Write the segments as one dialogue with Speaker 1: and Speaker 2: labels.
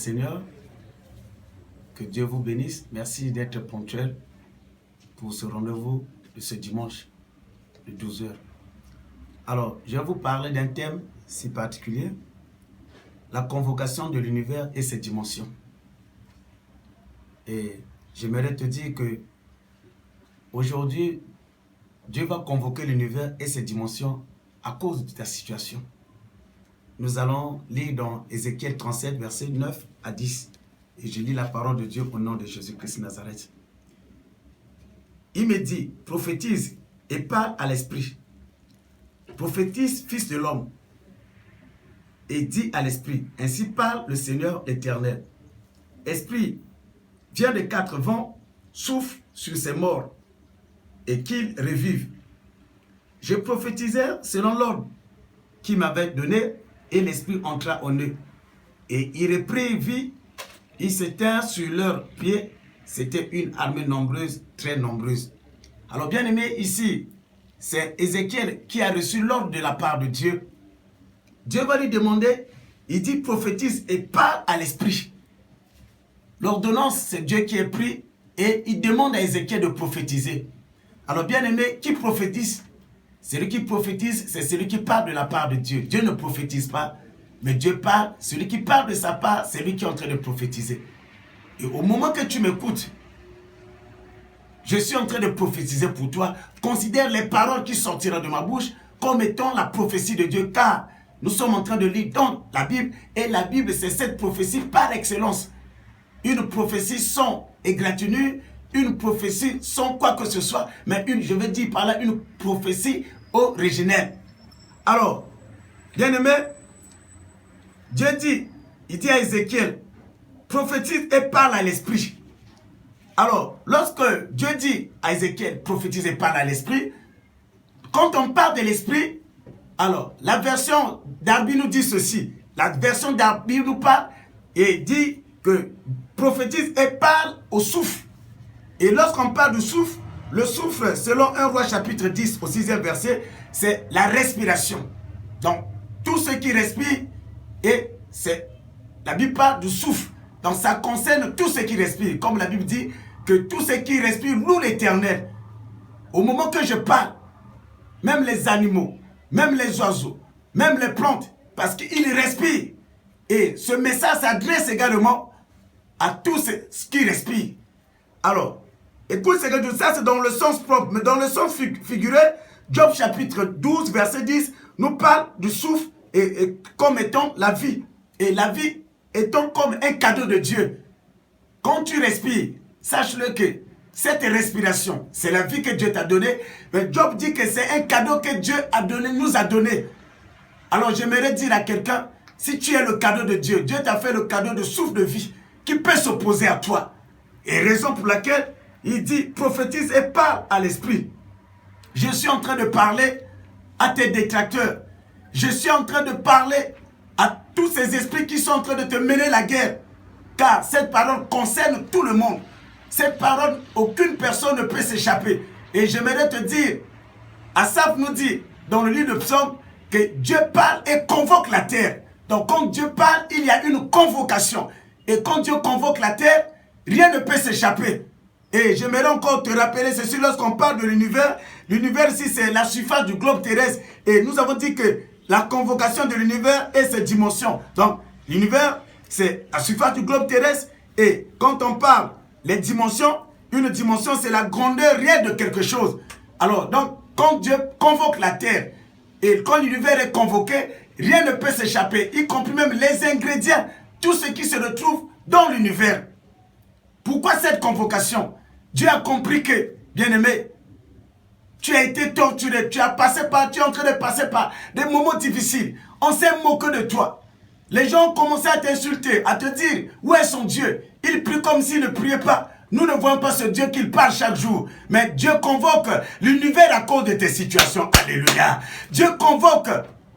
Speaker 1: Seigneur. Que Dieu vous bénisse. Merci d'être ponctuel pour ce rendez-vous de ce dimanche de 12 heures. Alors, je vais vous parler d'un thème si particulier, la convocation de l'univers et ses dimensions. Et j'aimerais te dire que aujourd'hui, Dieu va convoquer l'univers et ses dimensions à cause de ta situation. Nous allons lire dans Ézéchiel 37, versets 9 à 10. Et je lis la parole de Dieu au nom de Jésus-Christ de Nazareth. Il me dit, prophétise et parle à l'esprit. Prophétise, fils de l'homme, et dis à l'esprit, ainsi parle le Seigneur éternel. Esprit, viens des quatre vents, souffle sur ces morts, et qu'ils revivent. Je prophétisais selon l'ordre qui m'avait donné, et l'esprit entra en eux. Et il reprit vie, ils s'éteignent sur leurs pieds. C'était une armée nombreuse, très nombreuse. Alors bien aimé, ici, c'est Ézéchiel qui a reçu l'ordre de la part de Dieu. Dieu va lui demander, il dit prophétise et parle à l'esprit. L'ordonnance, c'est Dieu qui est pris et il demande à Ézéchiel de prophétiser. Alors bien aimé, qui prophétise? Celui qui prophétise, c'est celui qui parle de la part de Dieu. Dieu ne prophétise pas, mais Dieu parle. Celui qui parle de sa part, c'est lui qui est en train de prophétiser. Et au moment que tu m'écoutes, je suis en train de prophétiser pour toi. Considère les paroles qui sortiront de ma bouche comme étant la prophétie de Dieu. Car nous sommes en train de lire dans la Bible. Et la Bible, c'est cette prophétie par excellence. Une prophétie sans égratignure, une prophétie sans quoi que ce soit. Mais je veux dire par là, une prophétie originelle. Alors, bien aimé, Dieu dit, il dit à Ézéchiel, prophétise et parle à l'esprit. Alors, lorsque Dieu dit à Ézéchiel, prophétise et parle à l'esprit, quand on parle de l'esprit, alors, la version d'Arbi nous dit ceci. La version d'Arbi nous parle et dit que prophétise et parle au souffle. Et lorsqu'on parle du souffle, le souffle, selon 1 Roi chapitre 10 au 6e verset, c'est la respiration. Donc, tout ce qui respire, et c'est la Bible parle du souffle. Donc, ça concerne tout ce qui respire. Comme la Bible dit, que tout ce qui respire loue l'Éternel. Au moment que je parle, même les animaux, même les oiseaux, même les plantes, parce qu'ils respirent. Et ce message s'adresse également à tous ceux qui respirent. Alors, écoute ce que je dis, ça c'est dans le sens propre, mais dans le sens figuré, Job chapitre 12, verset 10, nous parle du souffle et comme étant la vie. Et la vie étant comme un cadeau de Dieu. Quand tu respires, sache-le que cette respiration, c'est la vie que Dieu t'a donnée. Mais Job dit que c'est un cadeau que Dieu a donné, nous a donné. Alors j'aimerais dire à quelqu'un, si tu es le cadeau de Dieu, Dieu t'a fait le cadeau de souffle de vie qui peut s'opposer à toi. Et raison pour laquelle il dit, prophétise et parle à l'esprit. Je suis en train de parler à tes détracteurs. Je suis en train de parler à tous ces esprits qui sont en train de te mener la guerre. Car cette parole concerne tout le monde. Cette parole, aucune personne ne peut s'échapper. Et j'aimerais te dire, Asaph nous dit dans le livre de Psaume que Dieu parle et convoque la terre. Donc quand Dieu parle, il y a une convocation. Et quand Dieu convoque la terre, rien ne peut s'échapper. Et j'aimerais encore te rappeler ceci, lorsqu'on parle de l'univers, l'univers ici c'est la surface du globe terrestre. Et nous avons dit que la convocation de l'univers et ses dimensions. Donc l'univers c'est la surface du globe terrestre. Et quand on parle les dimensions, une dimension c'est la grandeur réelle de quelque chose. Alors donc quand Dieu convoque la terre et quand l'univers est convoqué, rien ne peut s'échapper, y compris même les ingrédients, tout ce qui se retrouve dans l'univers. Pourquoi cette convocation? Dieu a compris que, bien-aimé, tu as été torturé, tu es en train de passer par des moments difficiles. On s'est moqué de toi. Les gens ont commencé à t'insulter, à te dire, où est son Dieu? Il prie comme s'il ne priait pas. Nous ne voyons pas ce Dieu qu'il parle chaque jour. Mais Dieu convoque l'univers à cause de tes situations. Alléluia. Dieu convoque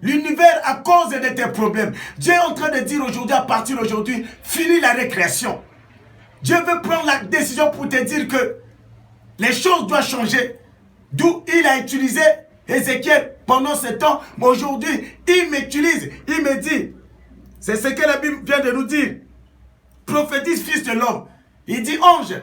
Speaker 1: l'univers à cause de tes problèmes. Dieu est en train de dire aujourd'hui, à partir d'aujourd'hui, finis la récréation. Dieu veut prendre la décision pour te dire que les choses doivent changer. D'où il a utilisé Ézéchiel pendant ce temps. Mais aujourd'hui, il m'utilise. Il me dit, c'est ce que la Bible vient de nous dire. prophétise, fils de l'homme. Il dit, ange,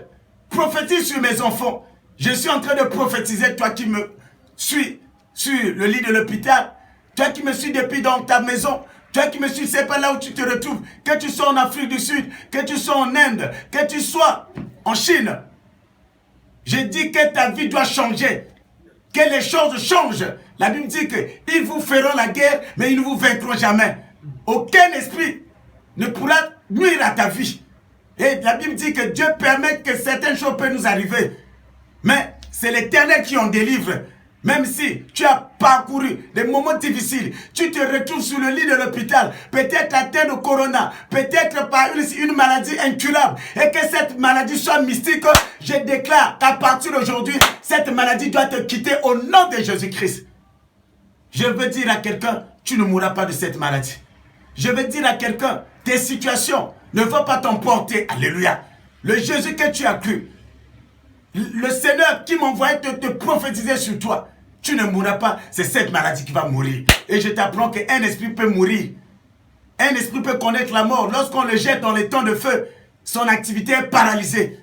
Speaker 1: prophétise sur mes enfants. Je suis en train de prophétiser, toi qui me suis sur le lit de l'hôpital, toi qui me suis depuis dans ta maison, toi qui me suis, c'est pas là où tu te retrouves, que tu sois en Afrique du Sud, que tu sois en Inde, que tu sois en Chine. Je dis que ta vie doit changer, que les choses changent. La Bible dit qu'ils vous feront la guerre, mais ils ne vous vaincront jamais. Aucun esprit ne pourra nuire à ta vie. Et la Bible dit que Dieu permet que certaines choses peuvent nous arriver. Mais c'est l'Éternel qui en délivre. Même si tu as parcouru des moments difficiles, tu te retrouves sur le lit de l'hôpital, peut-être atteint de corona, peut-être par une maladie incurable, et que cette maladie soit mystique, je déclare qu'à partir d'aujourd'hui, cette maladie doit te quitter au nom de Jésus-Christ. Je veux dire à quelqu'un, tu ne mourras pas de cette maladie. Je veux dire à quelqu'un, tes situations ne vont pas t'emporter. Alléluia. Le Jésus que tu as cru, le Seigneur qui m'envoyait te prophétiser sur toi, tu ne mourras pas, c'est cette maladie qui va mourir. Et je t'apprends qu'un esprit peut mourir. Un esprit peut connaître la mort. Lorsqu'on le jette dans les temps de feu, son activité est paralysée.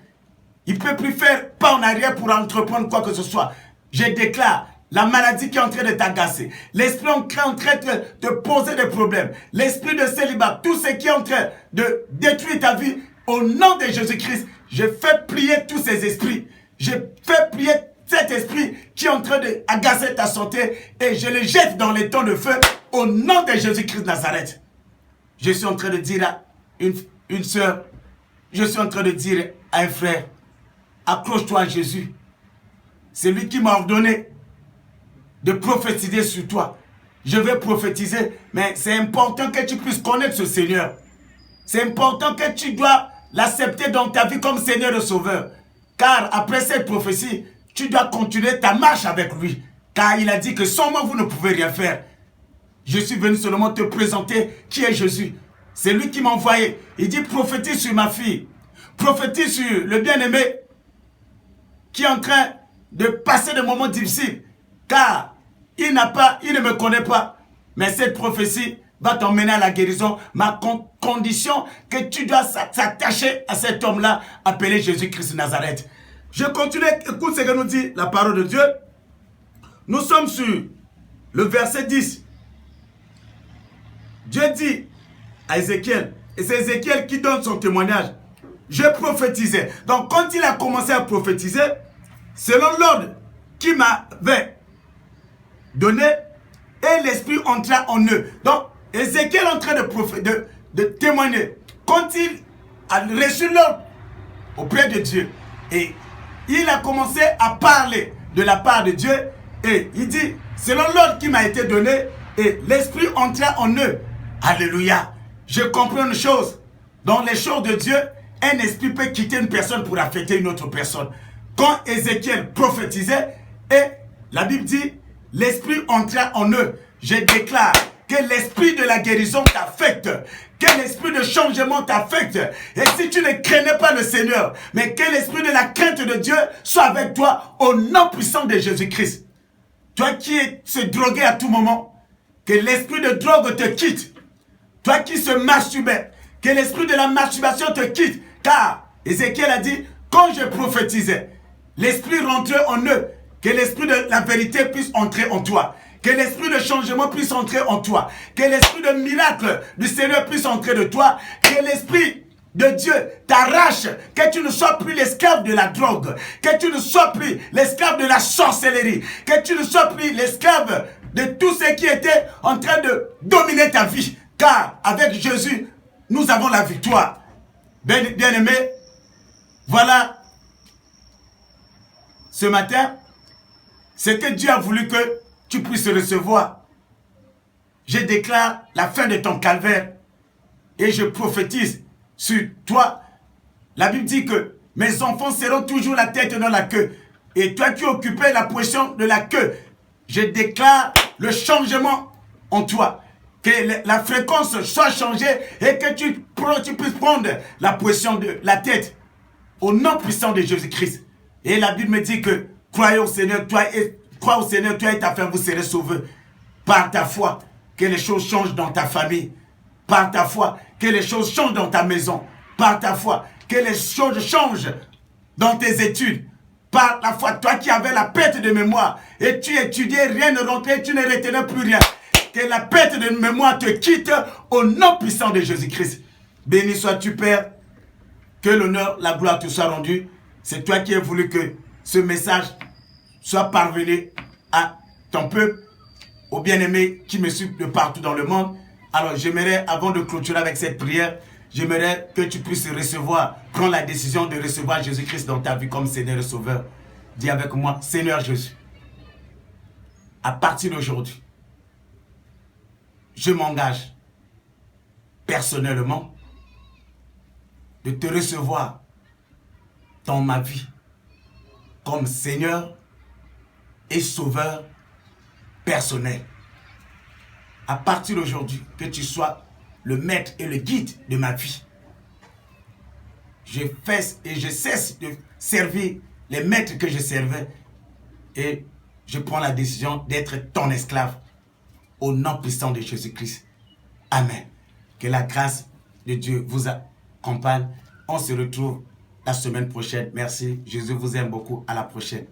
Speaker 1: Il ne peut plus faire pas en arrière pour entreprendre quoi que ce soit. Je déclare, la maladie qui est en train de t'agacer, l'esprit qui est en train de te poser des problèmes, l'esprit de célibat, tout ce qui est en train de détruire ta vie, au nom de Jésus-Christ, je fais plier tous ces esprits. Je fais plier cet esprit qui est en train d'agacer ta santé et je le jette dans les temps de feu au nom de Jésus-Christ de Nazareth. Je suis en train de dire à une soeur, je suis en train de dire à un frère, accroche-toi à Jésus. C'est lui qui m'a ordonné de prophétiser sur toi. Je vais prophétiser, mais c'est important que tu puisses connaître ce Seigneur. C'est important que tu dois l'accepter dans ta vie comme Seigneur et Sauveur. Car après cette prophétie, tu dois continuer ta marche avec lui. Car il a dit que sans moi, vous ne pouvez rien faire. Je suis venu seulement te présenter qui est Jésus. C'est lui qui m'a envoyé. Il dit prophétise sur ma fille. Prophétise sur le bien-aimé qui est en train de passer des moments difficiles. Car il ne me connaît pas. Mais cette prophétie va t'emmener à la guérison. Ma condition que tu dois s'attacher à cet homme-là appelé Jésus-Christ de Nazareth. Je continue, écoute ce que nous dit la parole de Dieu. Nous sommes sur le verset 10. Dieu dit à Ézéchiel, et c'est Ézéchiel qui donne son témoignage. Je prophétisais. Donc quand il a commencé à prophétiser, selon l'ordre qui m'avait donné, et l'esprit entra en eux. Donc Ézéchiel est en train de témoigner. Quand il a reçu l'ordre auprès de Dieu, et il a commencé à parler de la part de Dieu, et il dit, selon l'ordre qui m'a été donné, et l'esprit entra en eux. Alléluia. Je comprends une chose. Dans les choses de Dieu, un esprit peut quitter une personne pour affecter une autre personne. Quand Ézéchiel prophétisait, et la Bible dit, l'esprit entra en eux. Je déclare que l'esprit de la guérison t'affecte, que l'esprit de changement t'affecte. Et si tu ne craignais pas le Seigneur, mais que l'esprit de la crainte de Dieu soit avec toi au nom puissant de Jésus-Christ. Toi qui se droguais à tout moment, que l'esprit de drogue te quitte. Toi qui se masturbais, que l'esprit de la masturbation te quitte. Car Ézéchiel a dit, quand je prophétisais, l'esprit rentrait en eux. Que l'esprit de la vérité puisse entrer en toi. Que l'esprit de changement puisse entrer en toi. Que l'esprit de miracle du Seigneur puisse entrer de toi. Que l'esprit de Dieu t'arrache. Que tu ne sois plus l'esclave de la drogue. Que tu ne sois plus l'esclave de la sorcellerie. Que tu ne sois plus l'esclave de tout ce qui était en train de dominer ta vie. Car avec Jésus, nous avons la victoire. Bien-aimé, voilà ce matin, c'est que Dieu a voulu que tu puisses recevoir. Je déclare la fin de ton calvaire et je prophétise sur toi. La Bible dit que mes enfants seront toujours la tête et non la queue. Et toi qui occupais la position de la queue, je déclare le changement en toi. Que la fréquence soit changée et que tu puisses prendre la position de la tête au nom puissant de Jésus-Christ. Et la Bible me dit que croyez au Seigneur, toi et ta femme, vous serez sauvés. Par ta foi, que les choses changent dans ta famille. Par ta foi, que les choses changent dans ta maison. par ta foi. Que les choses changent dans tes études. Par la foi, toi qui avais la perte de mémoire et tu étudiais, rien ne rentrait, tu ne retenais plus rien. Que la perte de mémoire te quitte au nom puissant de Jésus-Christ. Béni sois-tu, Père. Que l'honneur, la gloire te soit rendue. C'est toi qui as voulu que ce message soit parvenu à ton peuple, aux bien-aimés qui me suivent de partout dans le monde. Alors j'aimerais, avant de clôturer avec cette prière, j'aimerais que tu puisses recevoir, prendre la décision de recevoir Jésus-Christ dans ta vie comme Seigneur et Sauveur. Dis avec moi, Seigneur Jésus, à partir d'aujourd'hui, je m'engage personnellement de te recevoir dans ma vie comme Seigneur et Sauveur personnel. À partir d'aujourd'hui, que tu sois le maître et le guide de ma vie. Je cesse de servir les maîtres que je servais et je prends la décision d'être ton esclave au nom puissant de Jésus-Christ. Amen. Que la grâce de Dieu vous accompagne. On se retrouve la semaine prochaine. Merci. Jésus vous aime beaucoup. À la prochaine.